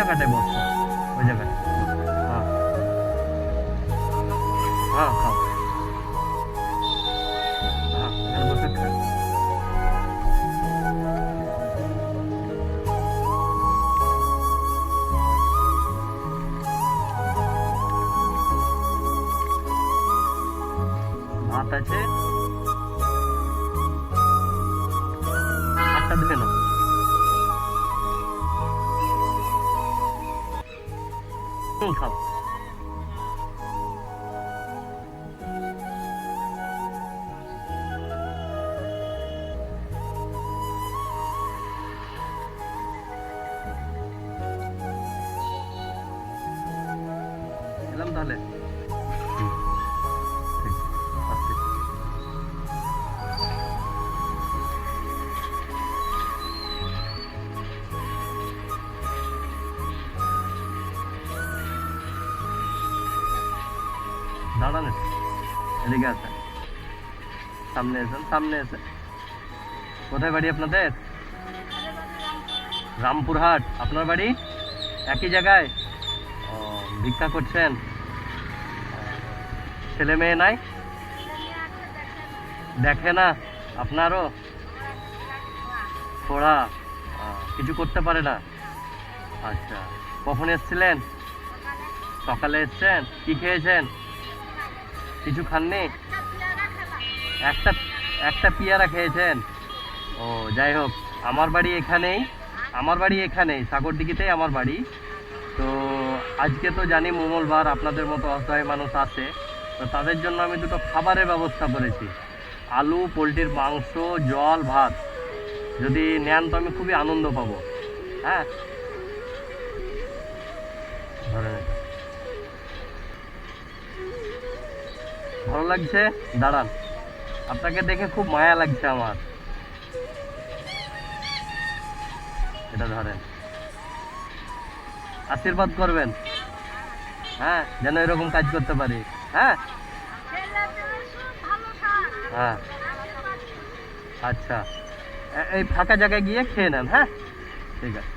জায়গাটায় বসো, ওই জায়গায়। হ্যাঁ হ্যাঁ, খাও। হ্যাঁ, এখানে বসে খাও। ভাত আছে, হাতটা ধুয়ে নাও। খাও। এলাম তাহলে। ঠিক, আসছি। দাঁড়ান একটু। এদিকে আছে, সামনে এসেন, সামনে এসে। কোথায় বাড়ি আপনাদের? রামপুরহাট। আপনার বাড়ি একই জায়গায়? ও, ভিক্ষা করছেন? ছেলে মেয়ে নাই? দেখে না আপনারও? পড়া কিছু করতে পারে না? আচ্ছা, কখন এসছিলেন? সকালে এসছেন। কি খেয়েছেন? কিছু খাননি? একটা একটা পেয়ারা খেয়েছেন? ও, যাই হোক, আমার বাড়ি এখানেই। আমার বাড়ি এখানেই, সাগরদিঘিতেই আমার বাড়ি। তো আজকে তো জানি মঙ্গলবার, আপনাদের মতো অসহায় মানুষ আছে, তো তাদের জন্য আমি দুটো খাবারের ব্যবস্থা করেছি। আলু, পোলট্রির মাংস, জল, ভাত। যদি নেন তো আমি খুবই আনন্দ পাবো। হ্যাঁ, ধরে নেন। ভালো লাগছে? দাঁড়ান, আপনাকে দেখে খুব মায়া লাগছে আমার। এটা ধরেন, আশীর্বাদ করবেন। হ্যাঁ, যেন এরকম কাজ করতে পারি। হ্যাঁ হ্যাঁ, আচ্ছা, এই ফাঁকা জায়গায় গিয়ে খেয়ে নেন। হ্যাঁ, ঠিক আছে।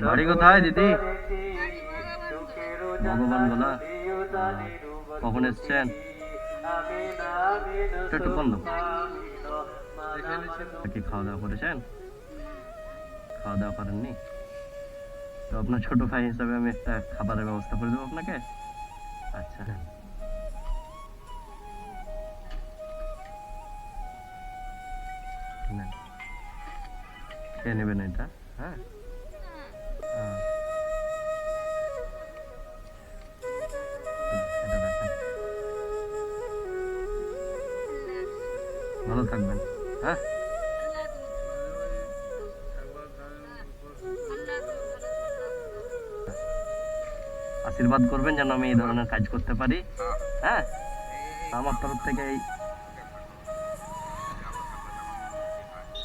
বাড়ি কোথায় দিদি? ভগবান গোলা। কখন এসছেন? একটু বন্ধ। কি খাওয়া দাওয়া করেছেন? খাওয়া দাওয়া করেননি? তো আপনার ছোট ভাই হিসাবে আমি একটা খাবারের ব্যবস্থা করে দেবো আপনাকে। আচ্ছা, নেন, খেয়ে নেবেন এটা। হ্যাঁ, এটা দেখেন। ভালো থাকবেন। হ্যাঁ, আশীর্বাদ করবেন যেন আমি এই ধরনের কাজ করতে পারি। হ্যাঁ, আমার তরফ থেকে এই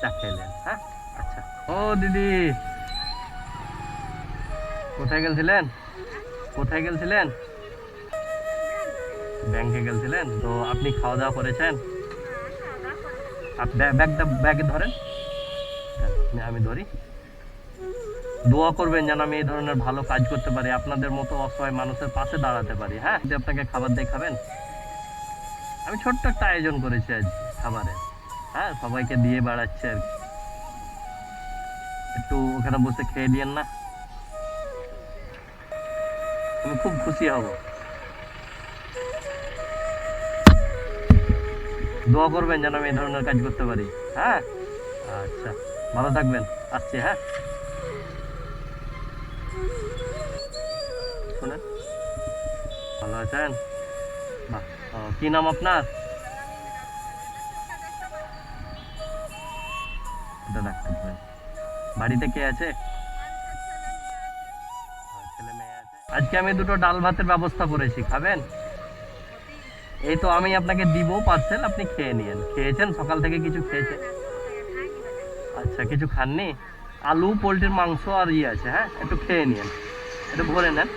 চা খেলেন। হ্যাঁ, আচ্ছা। ও দিদি, কোথায় গেছিলেন? কোথায় গেছিলেন? ব্যাংকে গেছিলেন? তো আপনি খাওয়া দাওয়া করেছেন? ব্যাগে ধরেন, আমি ধরি। দোয়া করবেন যেন আমি এই ধরনের ভালো কাজ করতে পারি, আপনাদের মতো অসহায় মানুষের পাশে দাঁড়াতে পারি। হ্যাঁ, যদি আপনাকে খাবার দিয়ে খাবেন। আমি ছোট্ট একটা আয়োজন করেছি আজ খাবারের। হ্যাঁ, সবাইকে দিয়ে বেড়াচ্ছে আর কি। একটু ওখানে বসে খেয়ে দিয়েন না, আমি খুব খুশি হব। দোয়া করবেন যেন আমি এই ধরনের কাজ করতে পারি। হ্যাঁ, আচ্ছা, ভালো থাকবেন। আসছি। হ্যাঁ, শুনেন, ভালো আছেন? বাহ, কি নাম আপনার? এটা রাখতে পারেন। বাড়িতে কে আছে? ছেলে মেয়ে আছে। আজকে আমি দুটো ডাল ভাতের ব্যবস্থা করেছি, খাবেন? এই তো আমি আপনাকে দিব পার্সেল, আপনি খেয়ে নিয়েন। খেয়েছেন? সকাল থেকে কিছু খেয়েছেন? আচ্ছা, কিছু খাননি? আলু, পোলট্রির মাংস আর ইয়ে আছে। হ্যাঁ, একটু খেয়ে নিয়েন, একটু ভরে নেন।